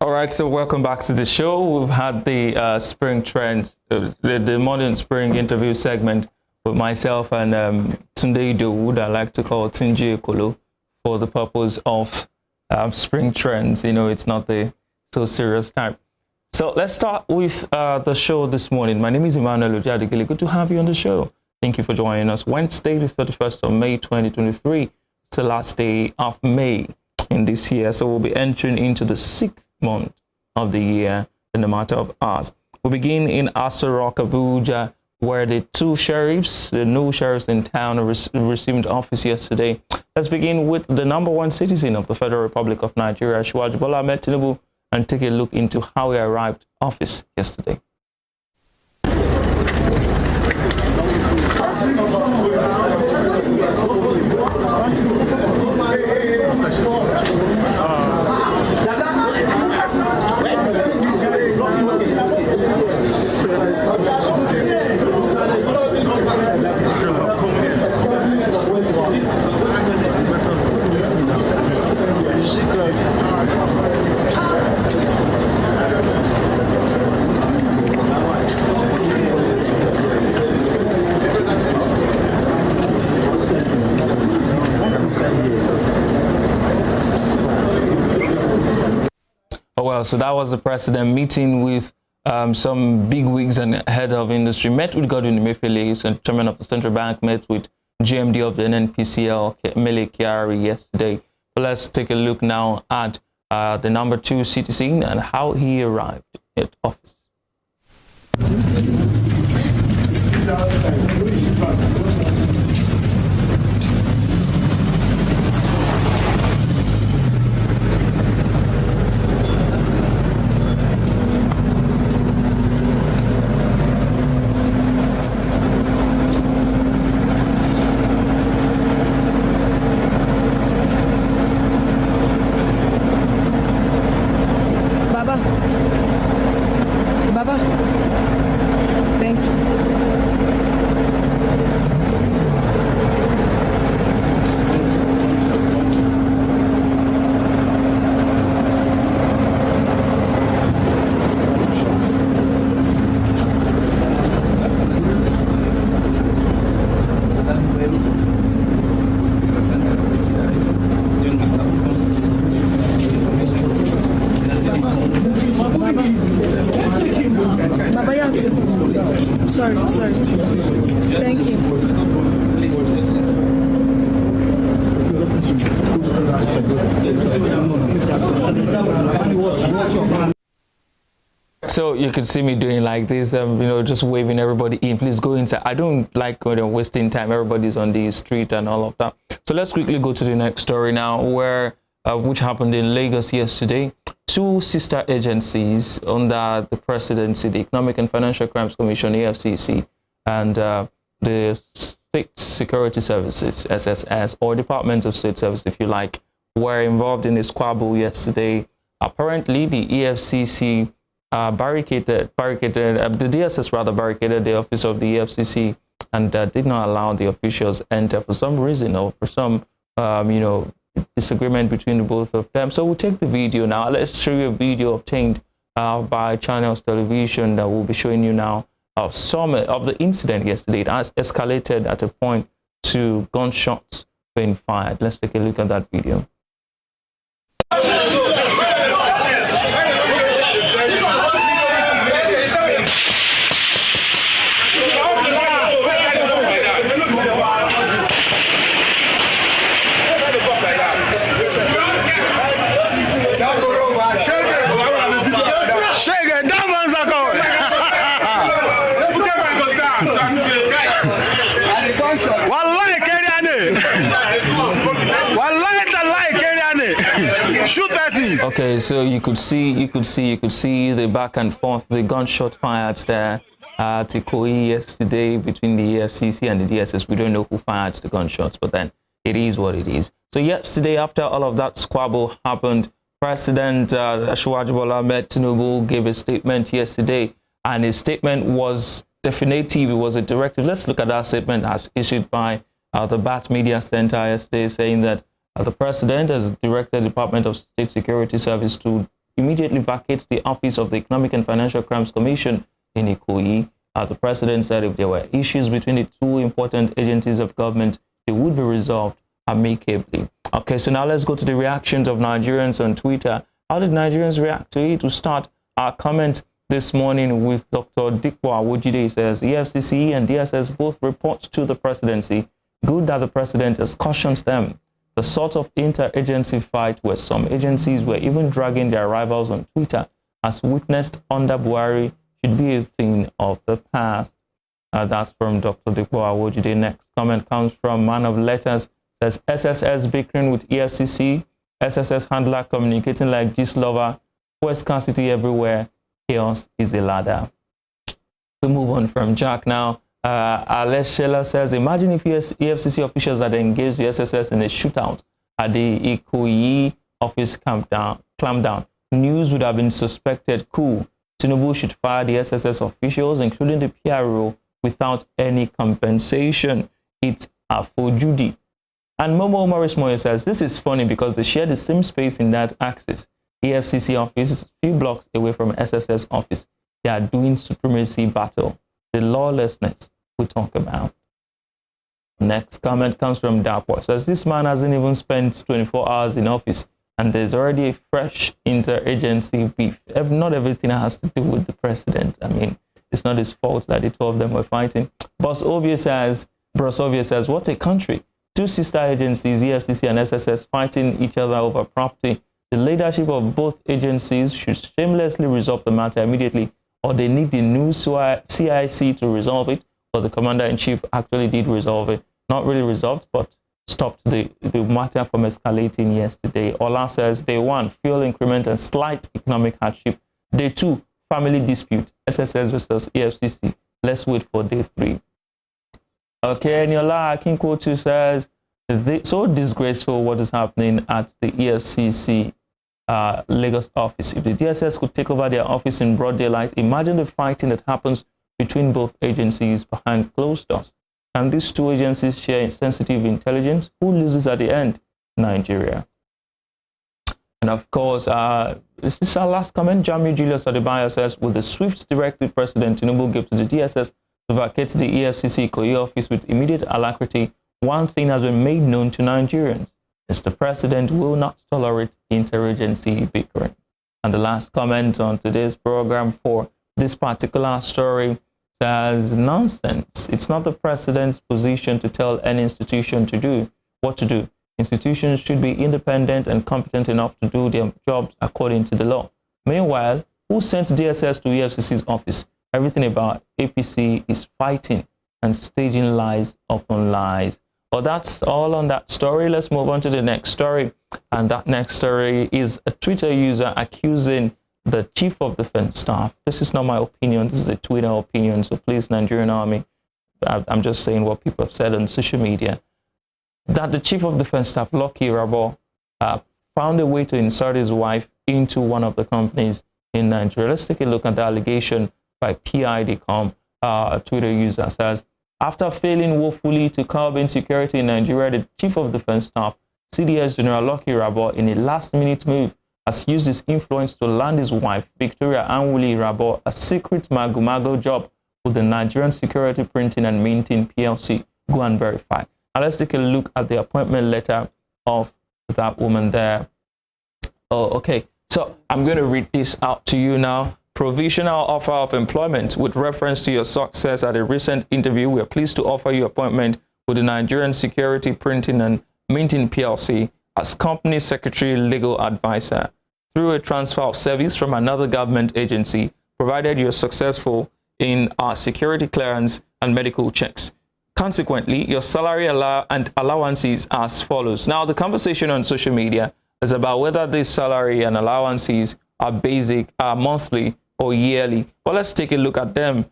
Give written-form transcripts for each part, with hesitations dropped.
All right, so welcome back to the show. We've had the spring trends, the modern spring interview segment with myself and Tunde Idowu, I like to call Tinji Ekolo, for the purpose of spring trends. You know, it's not the so serious time. So let's start with the show this morning. My name is Emmanuel Ojadegele. Good to have you on the show. Thank you for joining us. Wednesday, the 31st of May, 2023. It's the last day of May in this year. So we'll be entering into the 6th month of the year in a matter of hours. We'll begin in Aso Rock, Abuja, where the two sheriffs, the new sheriffs in town, resumed office yesterday. Let's begin with the #1 citizen of the Federal Republic of Nigeria, Asiwaju Bola Ahmed Tinubu, and take a look into how he arrived office yesterday. Oh, well, so that was the president meeting with some big wigs and head of industry, met with Godwin Emefiele, chairman of the central bank, met with GMD of the NNPCL, Mele Kyari, yesterday. But let's take a look now at the #2 citizen and how he arrived at office. Sorry. Thank you. So you can see me doing like this, just waving everybody in. Please go inside. I don't like wasting time. Everybody's on the street and all of that. So let's quickly go to the next story now, where which happened in Lagos yesterday. Two sister agencies under the presidency, the Economic and Financial Crimes Commission, EFCC, and the State Security Services, SSS, or Department of State Service, if you like, were involved in a squabble yesterday. Apparently, the EFCC barricaded, the DSS rather barricaded the office of the EFCC and did not allow the officials enter for some reason, or for some, disagreement between the both of them. So we'll take the video now. Let's show you a video obtained by Channels Television that we'll be showing you now of some of the incident yesterday. It has escalated at a point to gunshots being fired. Let's take a look at that video. Okay, so you could see the back and forth, the gunshot fired there at Ikoyi yesterday between the EFCC and the DSS. We don't know who fired the gunshots, but then it is what it is. So yesterday, after all of that squabble happened, President Asiwaju Bola Ahmed Tinubu gave a statement yesterday, and his statement was definitive. It was a directive. Let's look at that statement as issued by the BAT Media Center yesterday, saying that the president has directed the Department of State Security Service to immediately vacate the office of the Economic and Financial Crimes Commission in Ikoyi. The president said if there were issues between the two important agencies of government, they would be resolved amicably. Okay, so now let's go to the reactions of Nigerians on Twitter. How did Nigerians react to it? To start our comment this morning with Dr. Dikwa Awojide says, EFCC and DSS both report to the presidency. Good that the president has cautioned them. The sort of interagency fight where some agencies were even dragging their rivals on Twitter, as witnessed under Buhari, should be a thing of the past. That's from Dr. Dikwa Awojide. Next comment comes from Man of Letters. Says SSS bickering with EFCC, SSS handler communicating like gist lover, fuel scarcity everywhere, chaos is a ladder. We move on from Jack now. Alex Sheller says, imagine if EFCC officials had engaged the SSS in a shootout at the Ikoyi office clampdown. News would have been suspected. Cool. Tinubu should fire the SSS officials, including the PRO, without any compensation. It's a for Judy. And Momo Morris Moyo says, this is funny because they share the same space in that axis. EFCC office is a few blocks away from SSS office. They are doing supremacy battle. The lawlessness we talk about. Next comment comes from Dapo. Says, this man hasn't even spent 24 hours in office and there's already a fresh interagency beef. Not everything has to do with the president. I mean, it's not his fault that the two of them were fighting. Bruce Ovia says, what a country. Two sister agencies, EFCC and SSS, fighting each other over property. The leadership of both agencies should shamelessly resolve the matter immediately, or they need the new CIC to resolve it, but the commander-in-chief actually did resolve it. Not really resolved, but stopped the matter from escalating yesterday. Ola says, day one, fuel increment and slight economic hardship. Day two, family dispute, SSS versus EFCC. Let's wait for day three. Okay, Niola Akinkotu says, so disgraceful what is happening at the EFCC Lagos office. If the DSS could take over their office in broad daylight, imagine the fighting that happens between both agencies behind closed doors. And these two agencies share sensitive intelligence. Who loses at the end? Nigeria. And of course, this is our last comment. Jamiu Julius Adebayo says, with the swift directive President Tinubu gave to the DSS to vacate the EFCC Ikoyi office with immediate alacrity, one thing has been made known to Nigerians. Mr. President will not tolerate interagency bickering. And the last comment on today's program for this particular story says, nonsense. It's not the president's position to tell any institution to do what to do. Institutions should be independent and competent enough to do their jobs according to the law. Meanwhile, who sent DSS to EFCC's office? Everything about APC is fighting and staging lies upon lies. Well, that's all on that story. Let's move on to the next story. And that next story is a Twitter user accusing the Chief of Defense Staff. This is not my opinion. This is a Twitter opinion. So please, Nigerian Army, I'm just saying what people have said on social media. That the Chief of Defense Staff, Lucky Rabo, found a way to insert his wife into one of the companies in Nigeria. Let's take a look at the allegation by PIDcom. A Twitter user says, after failing woefully to curb insecurity in Nigeria, the Chief of Defense Staff, CDS General Lucky Rabo, in a last-minute move, has used his influence to land his wife, Victoria Anwuli Rabo, a secret mago job with the Nigerian Security Printing and Minting PLC. Go and verify. Now let's take a look at the appointment letter of that woman there. Oh, okay. So I'm going to read this out to you now. Provisional offer of employment. With reference to your success at a recent interview, we are pleased to offer you appointment with the Nigerian Security Printing and Minting PLC as Company Secretary Legal Advisor through a transfer of service from another government agency, provided you are successful in our security clearance and medical checks. Consequently, your salary and allowances are as follows. Now, the conversation on social media is about whether this salary and allowances are basic, monthly, or yearly. Well, let's take a look at them.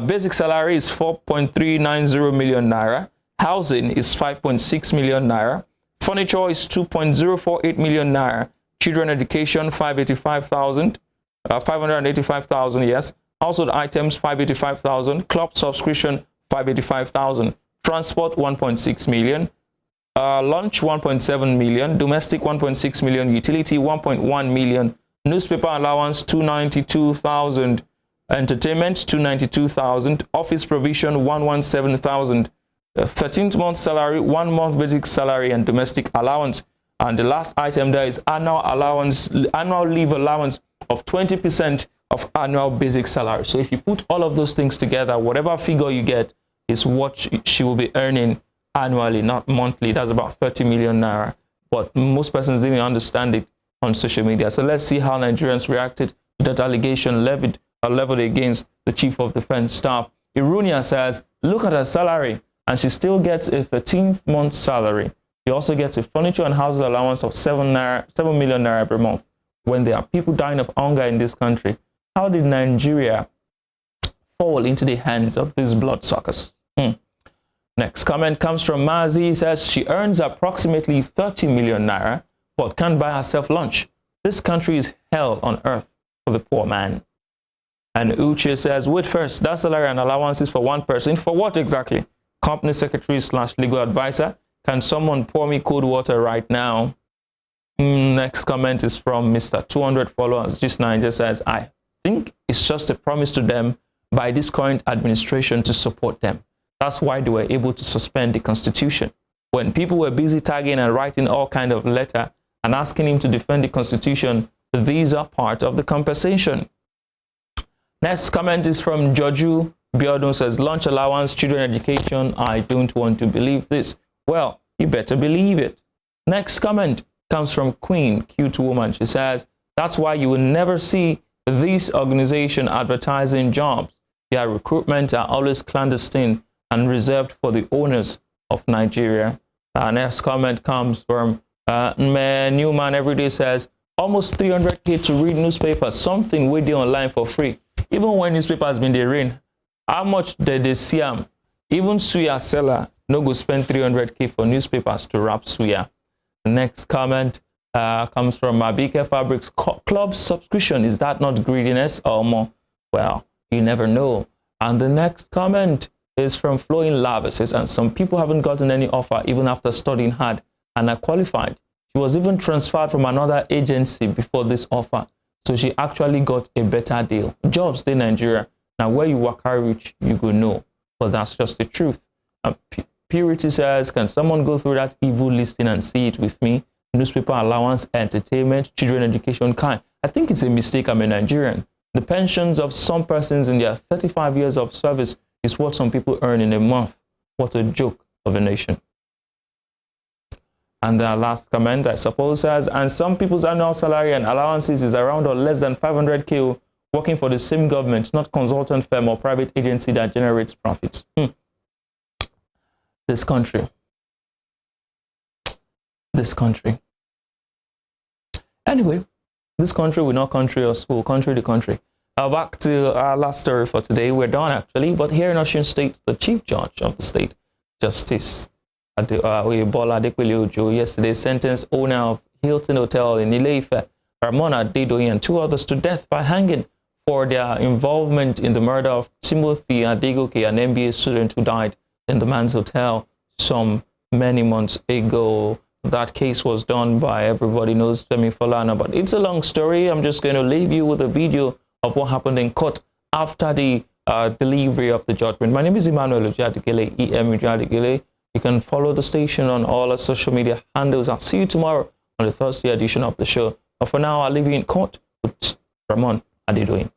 Basic salary is 4.390 million naira. Housing is 5.6 million naira. Furniture is 2.048 million naira. Children education 585,000. 585,000, yes. Household items 585,000. Club subscription 585,000. Transport 1.6 million. Lunch 1.7 million. Domestic 1.6 million. Utility 1.1 million. Newspaper allowance 292,000. Entertainment 292,000. Office provision 117,000. 13th month salary, 1 month basic salary, and domestic allowance. And the last item there is annual leave allowance of 20% of annual basic salary. So if you put all of those things together, whatever figure you get is what she will be earning annually, not monthly. That's about 30 million naira. But most persons didn't understand it on social media. So let's see how Nigerians reacted to that allegation leveled against the Chief of Defense Staff. Irunia says, look at her salary, and she still gets a 13th month salary. She also gets a furniture and housing allowance of 7 million naira per month. When there are people dying of hunger in this country, how did Nigeria fall into the hands of these bloodsuckers? Next comment comes from Mazi. He says she earns approximately 30 million naira, but can't buy herself lunch. This country is hell on earth for the poor man. And Uche says, wait first, that salary and allowance is for one person. For what exactly? Company secretary / legal advisor. Can someone pour me cold water right now? Next comment is from Mr. 200 followers. Just now, just says, I think it's just a promise to them by this current administration to support them. That's why they were able to suspend the Constitution. When people were busy tagging and writing all kind of letter and asking him to defend the Constitution, these are part of the compensation. Next comment is from Joju Biodun. Says, lunch allowance, children education. I don't want to believe this. Well, you better believe it. Next comment comes from Queen, cute woman. She says, that's why you will never see this organization advertising jobs. Their recruitment are always clandestine and reserved for the owners of Nigeria. Our next comment comes from Newman Everyday. Says, almost 300K to read newspapers, something we do online for free. Even when newspapers been the rain, how much did they see them? Even suya seller no go spend 300K for newspapers to wrap suya. The next comment comes from Mabike Fabrics. Club subscription, is that not greediness or more? Well, you never know. And the next comment is from Flowing Lava. Says, and some people haven't gotten any offer even after studying hard and are qualified. She was even transferred from another agency before this offer. So she actually got a better deal. Jobs in Nigeria. Now where you work hard rich, you go know. But that's just the truth. Purity says, can someone go through that evil listing and see it with me? Newspaper allowance, entertainment, children education kind. I think it's a mistake. I'm a Nigerian. The pensions of some persons in their 35 years of service is what some people earn in a month. What a joke of a nation. And the last comment, I suppose, says, and some people's annual salary and allowances is around or less than 500K working for the same government, not consultant firm or private agency that generates profits. This country. Anyway, this country will not country us, will country the country. Back to our last story for today. We're done actually, but here in Osun State, the Chief Judge of the State, Justice Bola Adekwele Ojo, yesterday sentenced owner of Hilton Hotel in Ile-Ife, Ramon Adedoyin, and 2 others to death by hanging for their involvement in the murder of Timothy Adegoke, an MBA student who died in the man's hotel some many months ago. That case was done by everybody knows Femi Falana, but it's a long story. I'm just going to leave you with a video of what happened in court after the delivery of the judgment. My name is Emmanuel Ojadikele, E.M. Ojadikele. You can follow the station on all our social media handles. I'll see you tomorrow on the Thursday edition of the show. But for now, I'll leave you in court with Ramon Adedoyin.